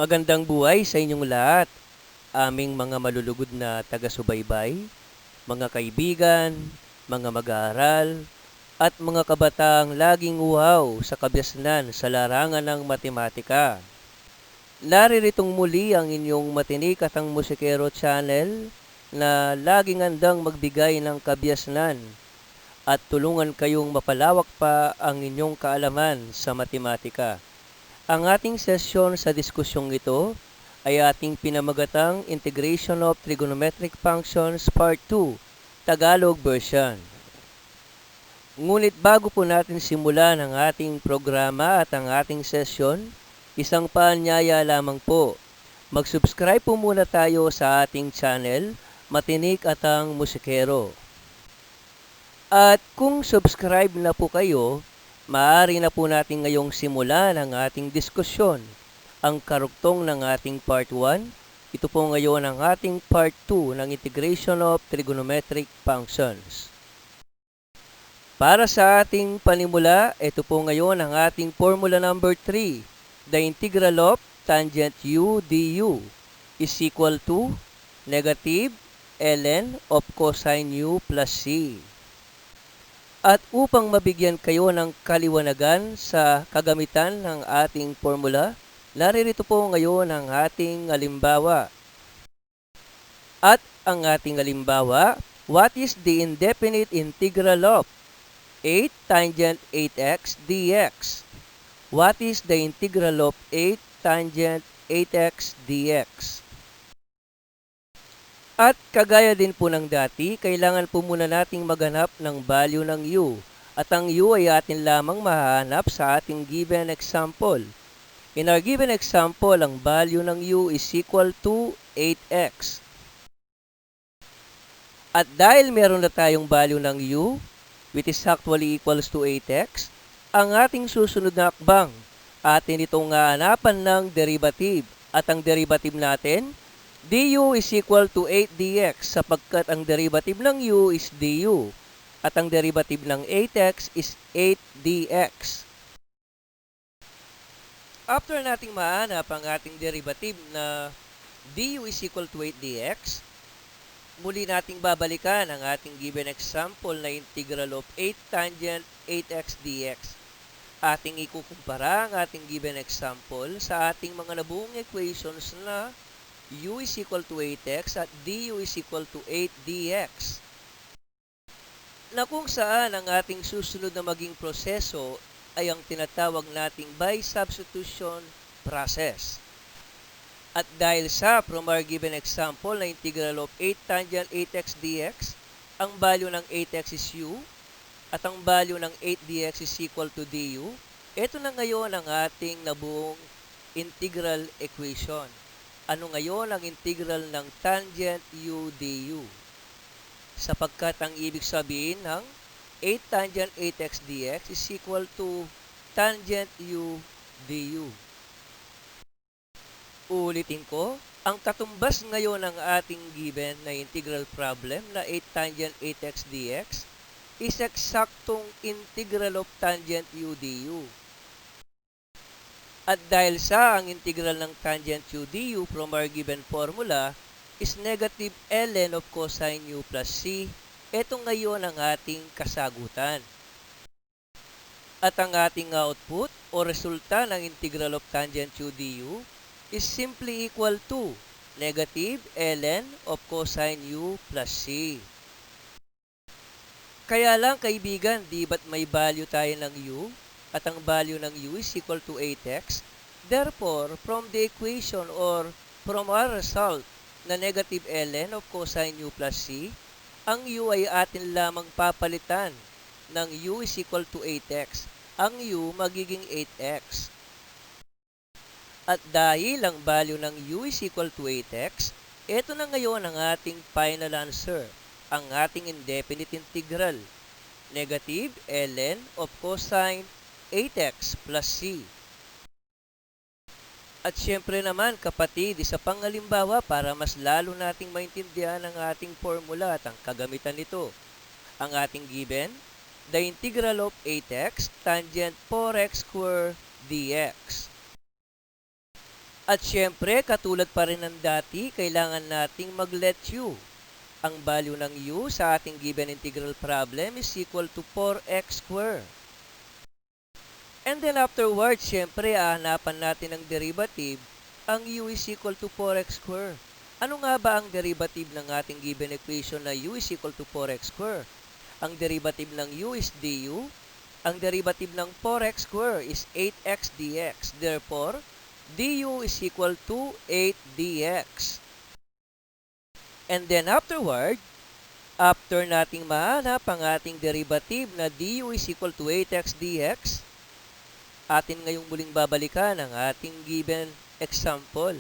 Magandang buhay sa inyong lahat, aming mga malulugod na taga-subaybay, mga kaibigan, mga mag-aaral, at mga kabataang laging uhaw sa kabyasnan sa larangan ng matematika. Nariritong muli ang inyong matinik at ang musikero channel na laging andang magbigay ng kabyasnan at tulungan kayong mapalawak pa ang inyong kaalaman sa matematika. Ang ating sesyon sa diskusyong ito ay ating pinamagatang Integration of Trigonometric Functions Part 2, Tagalog version. Ngunit bago po natin simulan ang ating programa at ang ating sesyon, isang paanyaya lamang po. Mag-subscribe po muna tayo sa ating channel, Matinik at ang Musikero. At kung subscribe na po kayo, maaari na po natin ngayong simulan ang ating diskusyon. Ang karuktong ng ating Part 1, ito po ngayon ang ating Part 2 ng Integration of Trigonometric Functions. Para sa ating panimula, ito po ngayon ang ating formula number 3. The integral of tangent u du is equal to negative ln of cosine u plus c. At upang mabigyan kayo ng kaliwanagan sa kagamitan ng ating formula, naririto po ngayon ang ating halimbawa. At ang ating halimbawa, what is the indefinite integral of 8 tangent 8x dx? What is the integral of 8 tangent 8x dx? At kagaya din po ng dati, kailangan po muna nating maghanap ng value ng u. At ang u ay atin lamang mahanap sa ating given example. In our given example, ang value ng u is equal to 8x. At dahil meron na tayong value ng u, which is actually equals to 8x, ang ating susunod na akbang, atin itong hanapan ng derivative. At ang derivative natin, du is equal to 8 dx sapagkat ang derivative ng u is du at ang derivative ng 8x is 8 dx. After nating mahanap ang ating derivative na du is equal to 8 dx, muli nating babalikan ang ating given example na integral of 8 tangent 8x dx. Ating ikukumpara ang ating given example sa ating mga nabuong equations na u is equal to 8x at du is equal to 8 dx. Na kung saan ang ating susunod na maging proseso ay ang tinatawag nating by substitution process. At dahil sa from our given example na integral of 8 tangent 8x dx, ang value ng 8x is u at ang value ng 8 dx is equal to du, ito na ngayon ang ating nabuong integral equation. Ano ngayon ang integral ng tangent u du? Sapagkat ang ibig sabihin ng 8 tangent 8x dx is equal to tangent u du. Uulitin ko, ang katumbas ngayon ng ating given na integral problem na 8 tangent 8x dx is eksaktong integral of tangent u du. At dahil sa ang integral ng tangent u du from our given formula is negative ln of cosine u plus c, ito ngayon ang ating kasagutan. At ang ating output o resulta ng integral of tangent u du is simply equal to negative ln of cosine u plus c. Kaya lang kaibigan, di ba't may value tayo ng u? At ang value ng u is equal to 8x. Therefore, from the equation or from our result na negative ln of cosine u plus c, ang u ay atin lamang papalitan ng u is equal to 8x. Ang u magiging 8x. At dahil ang value ng u is equal to 8x, ito na ngayon ang ating final answer, ang ating indefinite integral, negative ln of cosine 8x plus c. At syempre naman kapatid, isa pang halimbawa para mas lalo nating maintindihan ang ating formula at ang kagamitan nito. Ang ating given, the integral of 8x tangent 4x squared dx. At syempre, katulad pa rin ng dati, kailangan nating mag-let u. Ang value ng u sa ating given integral problem is equal to 4x squared. And then afterwards, syempre, hahanapan natin ang derivative. Ang u is equal to 4x squared. Ano nga ba ang derivative ng ating given equation na u is equal to 4x squared? Ang derivative ng u is du. Ang derivative ng 4x squared is 8x dx. Therefore, du is equal to 8 dx. And then afterward, after nating mahanap ang ating derivative na du is equal to 8x dx, atin ngayong muling babalikan ang ating given example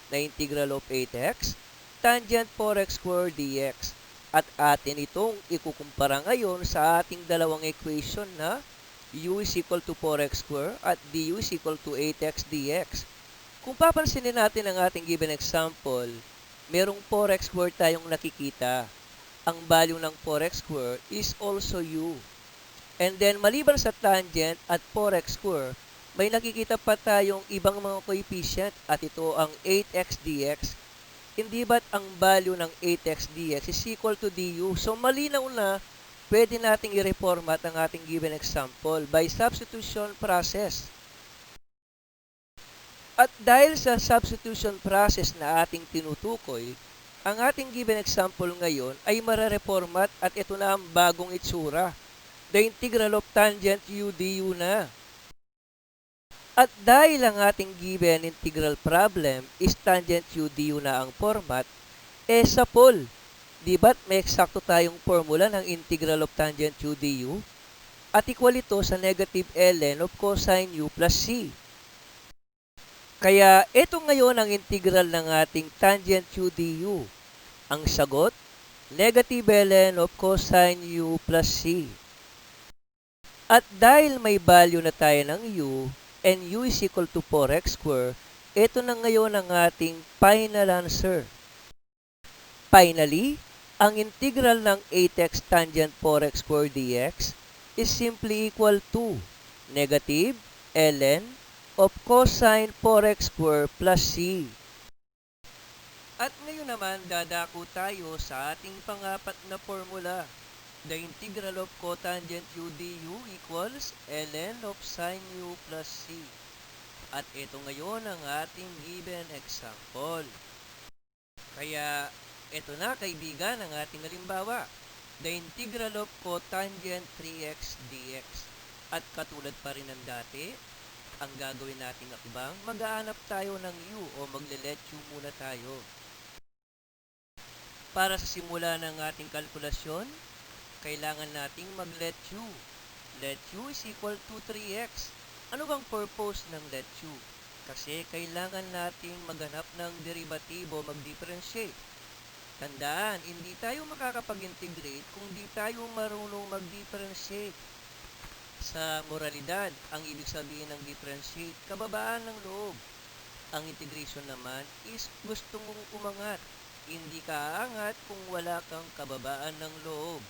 na integral of 8x tangent 4x squared dx. At atin itong ikukumpara ngayon sa ating dalawang equation na u is equal to 4x squared at du is equal to 8x dx. Kung papansinin natin ang ating given example, merong 4x squared tayong nakikita. Ang value ng 4x squared is also u. And then, maliban sa tangent at 4x squared, may nakikita pa tayong ibang mga coefficient at ito ang 8x dx. Hindi ba't ang value ng 8x dx is equal to du? So, malinaw na pwede nating i-reformat ang ating given example by substitution process. At dahil sa substitution process na ating tinutukoy, ang ating given example ngayon ay marareformat at ito na ang bagong itsura. The integral of tangent u du na. At dahil ang ating given integral problem is tangent u du na ang format, sa Paul, di ba't may eksakto tayong formula ng integral of tangent u du? At equal ito sa negative ln of cosine u plus c. Kaya ito ngayon ang integral ng ating tangent u du. Ang sagot, negative ln of cosine u plus c. At dahil may value na tayo ng u, and u is equal to 4x squared, ito na ngayon ang ating final answer. Finally, ang integral ng 8x tangent 4x squared dx is simply equal to negative ln of cosine 4x squared plus c. At ngayon naman, dadako tayo sa ating pangapat na formula. The integral of cotangent u du equals ln of sine u plus c. At ito ngayon ang ating given example. Kaya ito na kaibigan ang ating halimbawa. The integral of cotangent 3x dx. At katulad pa rin ng dati, ang gagawin nating akbang, mag-aanap tayo ng u o magle-let u muna tayo. Para sa simula ng ating kalkulasyon, kailangan nating mag-let u. Let u is equal to 3x. Ano bang purpose ng let u? Kasi kailangan nating maghanap ng derivative o mag-differentiate. Tandaan, hindi tayo makakapag-integrate kung di tayo marunong mag-differentiate. Sa moralidad, ang ibig sabihin ng differentiate, kababaan ng loob. Ang integration naman is gusto mong umangat. Hindi ka aangat kung wala kang kababaan ng loob.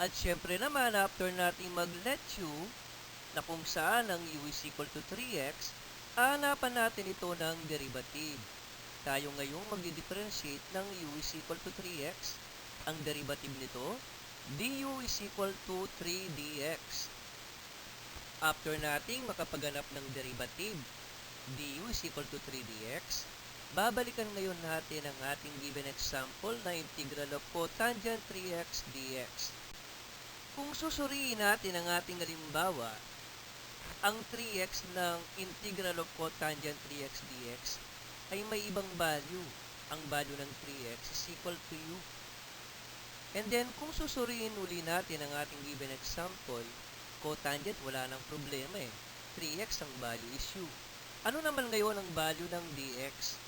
At syempre naman, after natin mag-let u, na kung saan ang u is equal to 3x, hanapan natin ito ng derivative. Tayo ngayong mag-differentiate ng u is equal to 3x. Ang derivative nito, du is equal to 3 dx. After nating makapaghanap ng derivative, du is equal to 3 dx, babalikan ngayon natin ang ating given example na integral of cotangent 3x dx. Kung susuriin natin ang ating halimbawa, ang 3x ng integral of cotangent 3x dx ay may ibang value. Ang value ng 3x is equal to u. And then, kung susuriin uli natin ang ating given example, cotangent wala nang problema 3x ang value is u. Ano naman ngayon ang value ng dx?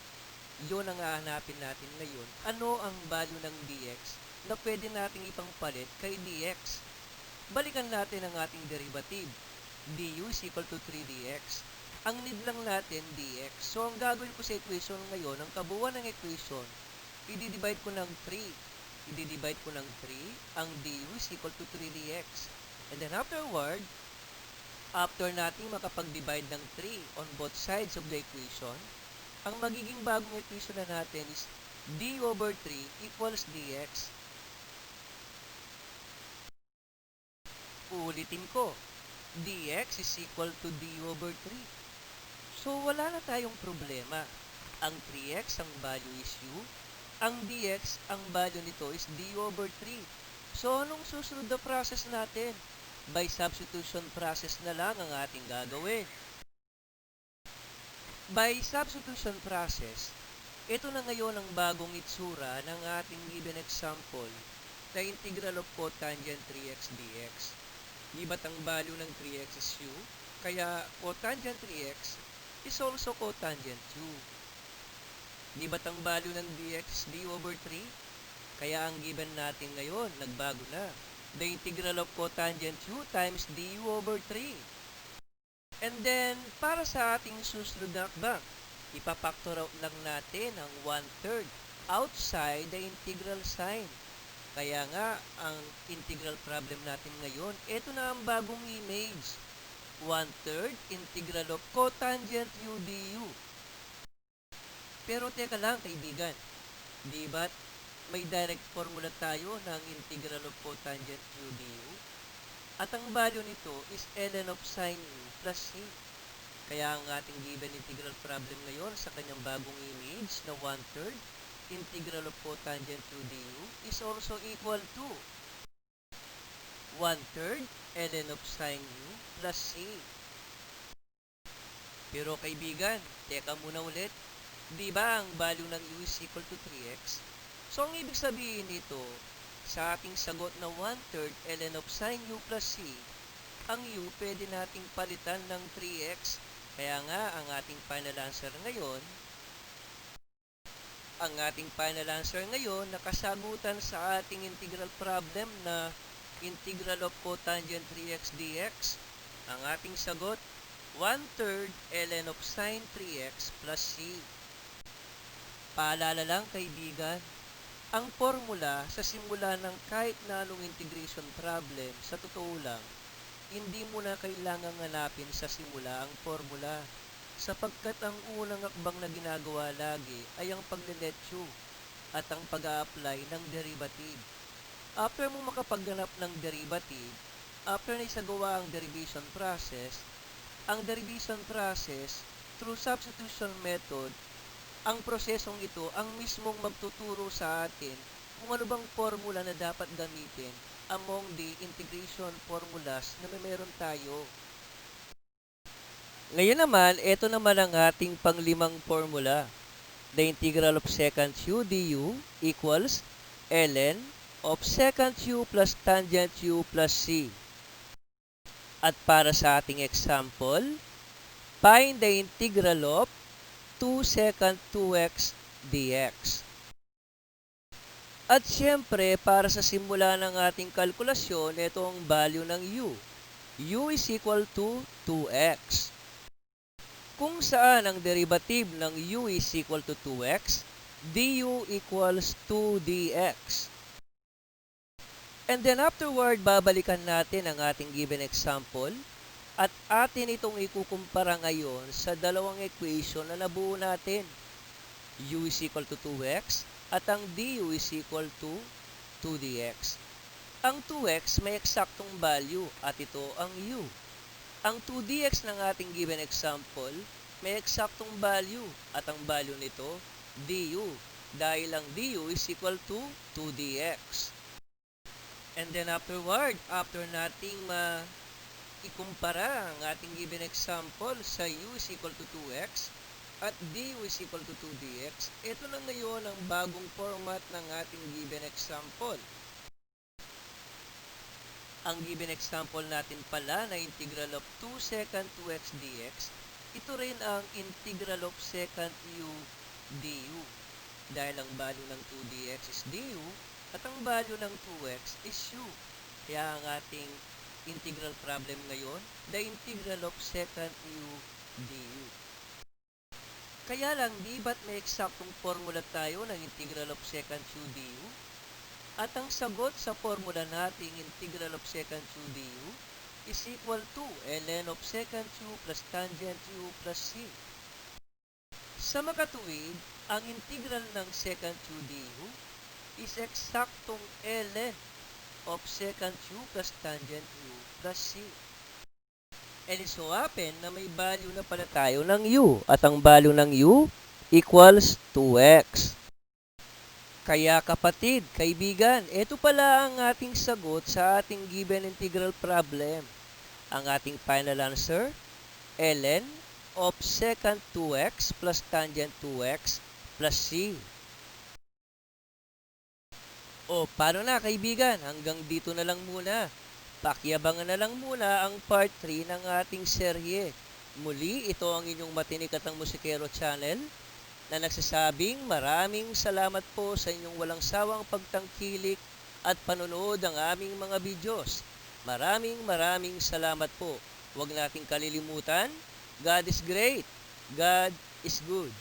Yun ang hahanapin natin ngayon. Ano ang value ng dx na pwede nating ipangpalit kay dx? Balikan natin ang ating derivative. Du is equal to 3 dx. Ang need lang natin dx. So, ang gagawin ko sa equation ngayon, ang kabuuan ng equation, i-divide ko ng 3. I-divide ko ng 3. Ang du is equal to 3 dx. And then afterward, After nating makapag-divide ng 3 on both sides of the equation, ang magiging bagong equation na natin is d over 3 equals dx. Uulitin ko, dx is equal to d over 3. So, wala na tayong problema. Ang 3x, ang value is u. Ang dx, ang value nito is d over 3. So, anong susunod na process natin? By substitution process na lang ang ating gagawin. By substitution process, ito na ngayon ang bagong itsura ng ating given example na integral of cotangent 3x dx. Di ba't ang value ng 3x is u? Kaya cotangent 3x is also cotangent u. Di ba't ang value ng dx is d over 3? Kaya ang given natin ngayon, nagbago na. The integral of cotangent u times du over 3. And then, para sa ating susunod na hakbang, ipapactor out lang natin ang 1/3 outside the integral sign. Kaya nga, ang integral problem natin ngayon, ito na ang bagong image. 1/3 integral of cotangent u du. Pero teka lang kaibigan, di ba't may direct formula tayo ng integral of cotangent u du? At ang value nito is ln of sin u plus c. Kaya ang ating given integral problem ngayon sa kanyang bagong image na 1/3 integral of cotangent u du is also equal to 1/3 ln of sin u plus c. Pero kaibigan, teka muna ulit. Di ba ang value ng u is equal to 3x? So, ang ibig sabihin nito, sa ating sagot na 1/3 ln of sin u plus c, ang u pwede nating palitan ng 3x. Kaya nga, ang ating final answer ngayon, nakasagutan sa ating integral problem na integral of cotangent 3x dx. Ang ating sagot, 1/3 ln of sin 3x plus c. Paalala lang kaibigan, ang formula sa simula ng kahit na anong integration problem, sa totoo lang, hindi mo na kailangang hanapin sa simula ang formula sapagkat ang unang hakbang na ginagawa lagi ay ang pagleletsyo at ang pag-a-apply ng derivative. After mo makapagganap ng derivative, after na isagawa ang derivation process, through substitution method, ang prosesong ito ang mismong magtuturo sa atin kung ano bang formula na dapat gamitin among the integration formulas na meron tayo. Ngayon naman, ito naman ang ating panglimang formula. The integral of secant u du equals ln of secant u plus tangent u plus c. At para sa ating example, find the integral of 2 secant 2x dx. At syempre, para sa simula ng ating kalkulasyon, ito ang value ng u. U is equal to 2x. Kung saan ang derivative ng u is equal to 2x, du equals 2 dx. And then afterward, babalikan natin ang ating given example at atin itong ikukumpara ngayon sa dalawang equation na nabuo natin. U is equal to 2x at ang du is equal to 2 dx. Ang 2x may eksaktong value at ito ang u. Ang 2 dx ng ating given example may eksaktong value at ang value nito du dahil ang du is equal to 2 dx. And then afterward, after nating ikumpara ang ating given example sa u is equal to 2x at du is equal to 2 dx, ito na ngayon ang bagong format ng ating given example. Ang given example natin pala na integral of 2 secant 2x dx, ito rin ang integral of secant u du. Dahil ang value ng 2 dx is du at ang value ng 2x is u. Kaya ang ating integral problem ngayon, the integral of secant u du. Kaya lang, di ba't may eksaktong formula tayo ng integral of secant u du? At ang sagot sa formula nating integral of secant u du is equal to ln of secant u plus tangent u plus c. Sa makatuwid, ang integral ng secant u du is eksaktong ln of secant u plus tangent u plus c. And it so happen na may value na pala tayo ng u at ang value ng u equals 2x. Kaya kapatid, kaibigan, ito pala ang ating sagot sa ating given integral problem. Ang ating final answer, ln of secant 2x plus tangent 2x plus c. O, paano na kaibigan? Hanggang dito na lang muna. Pakiabangan na lang muna ang part 3 ng ating serye. Muli, ito ang inyong Matinik at ang Musikero channel na nagsasabing maraming salamat po sa inyong walang sawang pagtangkilik at panonood ng aming mga videos. Maraming salamat po. Huwag nating kalilimutan, God is great. God is good.